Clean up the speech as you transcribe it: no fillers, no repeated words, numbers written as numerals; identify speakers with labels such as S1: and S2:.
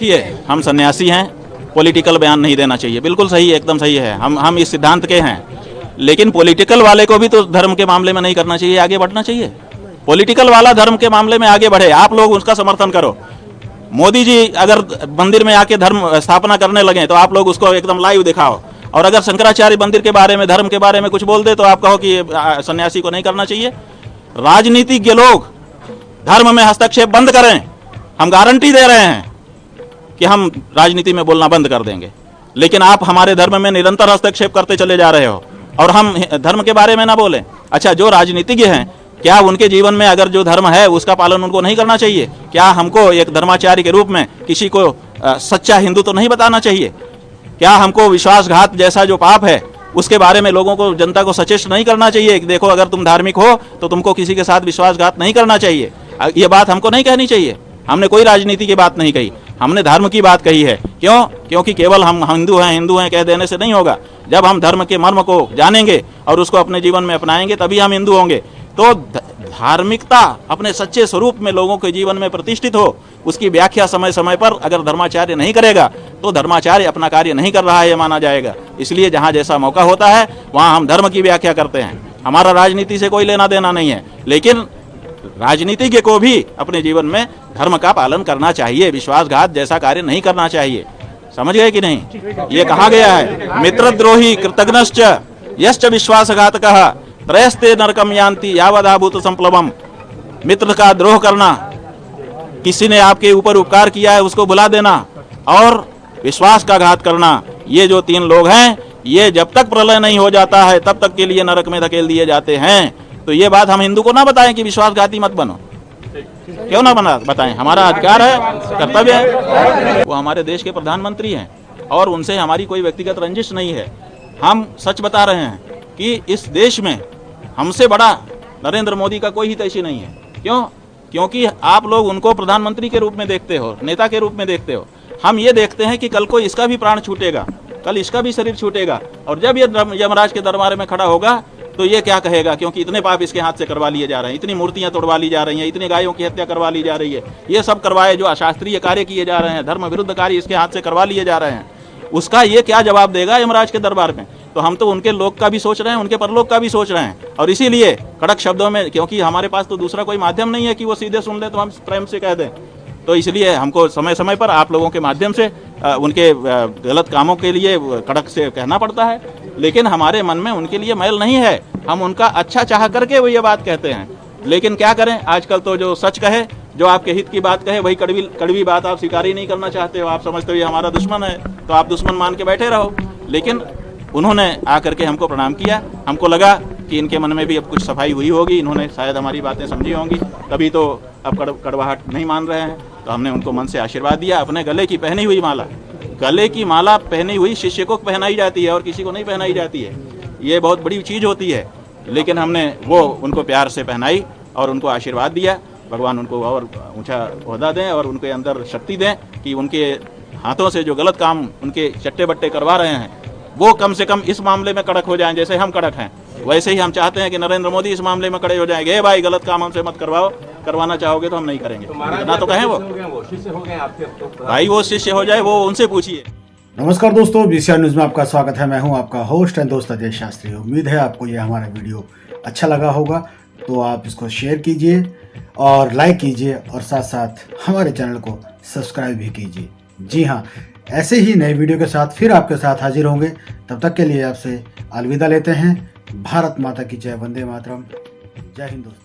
S1: देखिए, हम सन्यासी हैं, पॉलिटिकल बयान नहीं देना चाहिए, बिल्कुल सही है, एकदम सही है, हम इस सिद्धांत के हैं। लेकिन पॉलिटिकल वाले को भी तो धर्म के मामले में नहीं करना चाहिए, आगे बढ़ना चाहिए। पॉलिटिकल वाला धर्म के मामले में आगे बढ़े, आप लोग उसका समर्थन करो। मोदी जी अगर मंदिर में आके धर्म स्थापना करने लगे तो आप लोग उसको एकदम लाइव दिखाओ, और अगर शंकराचार्य मंदिर के बारे में, धर्म के बारे में कुछ बोल दे तो आप कहो कि सन्यासी को नहीं करना चाहिए। राजनीतिज्ञ लोग धर्म में हस्तक्षेप बंद करें, हम गारंटी दे रहे हैं कि हम राजनीति में बोलना बंद कर देंगे। लेकिन आप हमारे धर्म में निरंतर हस्तक्षेप करते चले जा रहे हो और हम धर्म के बारे में ना बोलें। अच्छा, जो राजनीतिज्ञ हैं, क्या उनके जीवन में अगर जो धर्म है उसका पालन उनको नहीं करना चाहिए? क्या हमको एक धर्माचार्य के रूप में किसी को सच्चा हिंदू तो नहीं बताना चाहिए? क्या हमको विश्वासघात जैसा जो पाप है उसके बारे में लोगों को, जनता को सचेत नहीं करना चाहिए कि देखो, अगर तुम धार्मिक हो तो तुमको किसी के साथ विश्वासघात नहीं करना चाहिए? ये बात हमको नहीं कहनी चाहिए। हमने कोई राजनीति की बात नहीं कही, हमने धर्म की बात कही है। क्यों? क्योंकि केवल हम हिंदू हैं कह देने से नहीं होगा। जब हम धर्म के मर्म को जानेंगे और उसको अपने जीवन में अपनाएंगे तभी हम हिंदू होंगे। तो धार्मिकता अपने सच्चे स्वरूप में लोगों के जीवन में प्रतिष्ठित हो, उसकी व्याख्या समय समय पर अगर धर्माचार्य नहीं करेगा तो धर्माचार्य अपना कार्य नहीं कर रहा है, ये माना जाएगा। इसलिए जहाँ जैसा मौका होता है वहाँ हम धर्म की व्याख्या करते हैं। हमारा राजनीति से कोई लेना देना नहीं है, लेकिन राजनीतिज्ञ को भी अपने जीवन में धर्म का पालन करना चाहिए, विश्वासघात जैसा कार्य नहीं करना चाहिए। समझ गए कि नहीं? ये कहा गया है, मित्रद्रोही कृतघ्नश्च यश्च विश्वासघातकः त्रयस्ते नरकम यान्ति यावदाभूत संप्लवम। मित्र का द्रोह करना, किसी ने आपके ऊपर उपकार किया है उसको भुला देना, और विश्वास का घात करना, ये जो तीन लोग हैं ये जब तक प्रलय नहीं हो जाता है तब तक के लिए नरक में धकेल दिए जाते हैं। तो ये बात हम हिंदू को ना बताएं कि विश्वासघाती मत बनो, क्यों ना बताएं? हमारा अधिकार है, कर्तव्य है। वो हमारे देश के प्रधानमंत्री हैं और उनसे हमारी कोई व्यक्तिगत रंजिश नहीं है। हम सच बता रहे हैं कि इस देश में हमसे बड़ा नरेंद्र मोदी का कोई हितैषी नहीं है। क्यों? क्योंकि आप लोग उनको प्रधानमंत्री के रूप में देखते हो, नेता के रूप में देखते हो। हम ये देखते हैं कि कल को इसका भी प्राण छूटेगा, कल इसका भी शरीर छूटेगा, और जब ये यमराज के दरबार में खड़ा होगा तो ये क्या कहेगा? क्योंकि इतने पाप इसके हाथ से करवा लिए जा रहे हैं, इतनी मूर्तियां तोड़वा ली जा रही हैं, इतनी गायों की हत्या करवा ली जा रही है, ये सब करवाए जो अशास्त्रीय कार्य किए जा रहे हैं, धर्म विरुद्ध कार्य इसके हाथ से करवा लिए जा रहे हैं, उसका ये क्या जवाब देगा यमराज के दरबार में? तो हम तो उनके लोक का भी सोच रहे हैं, उनके परलोक का भी सोच रहे हैं, और इसीलिए कड़क शब्दों में, क्योंकि हमारे पास तो दूसरा कोई माध्यम नहीं है कि वो सीधे सुन ले तो हम प्रेम से कह दें, तो इसलिए हमको समय समय पर आप लोगों के माध्यम से उनके गलत कामों के लिए कड़क से कहना पड़ता है। लेकिन हमारे मन में उनके लिए मैल नहीं है, हम उनका अच्छा चाह करके वो ये बात कहते हैं। लेकिन क्या करें, आजकल तो जो सच कहे, जो आपके हित की बात कहे, वही कड़वी बात आप स्वीकार ही नहीं करना चाहते हो। आप समझते हो ये हमारा दुश्मन है, तो आप दुश्मन मान के बैठे रहो। लेकिन उन्होंने आकर के हमको प्रणाम किया, हमको लगा कि इनके मन में भी अब कुछ सफाई हुई होगी, इन्होंने शायद हमारी बातें समझी होंगी, तभी तो अब कड़वाहट नहीं मान रहे हैं। तो हमने उनको मन से आशीर्वाद दिया। अपने गले की पहनी हुई माला, गले की माला पहनी हुई शिष्य को पहनाई जाती है और किसी को नहीं पहनाई जाती है, ये बहुत बड़ी चीज़ होती है। लेकिन हमने वो उनको प्यार से पहनाई और उनको आशीर्वाद दिया। भगवान उनको और ऊंचा ओहदा दें और उनके अंदर शक्ति दें कि उनके हाथों से जो गलत काम उनके चट्टे बट्टे करवा रहे हैं वो कम से कम इस मामले में कड़क हो जाएं। जैसे हम कड़क हैं वैसे ही हम चाहते हैं कि नरेंद्र मोदी इस मामले में कड़े हो जाएंगे। भाई गलत काम हमसे मत करवाओ, करवाना चाहोगे तो हम नहीं करेंगे, इतना तो कहें। वो शिष्य हो गए आपके, भाई वो शिष्य हो जाए, वो उनसे पूछिए।
S2: नमस्कार दोस्तों, बीसीआर न्यूज में आपका स्वागत है। मैं हूं आपका होस्ट एंड दोस्त अजय शास्त्री। उम्मीद है आपको ये हमारा वीडियो अच्छा लगा होगा, तो आप इसको शेयर कीजिए और लाइक कीजिए और साथ साथ हमारे चैनल को सब्सक्राइब भी कीजिए। जी हाँ, ऐसे ही नए वीडियो के साथ फिर आपके साथ हाजिर होंगे। तब तक के लिए आपसे अलविदा लेते हैं। भारत माता की जय, वंदे मातरम। जय हिंद दोस्तों।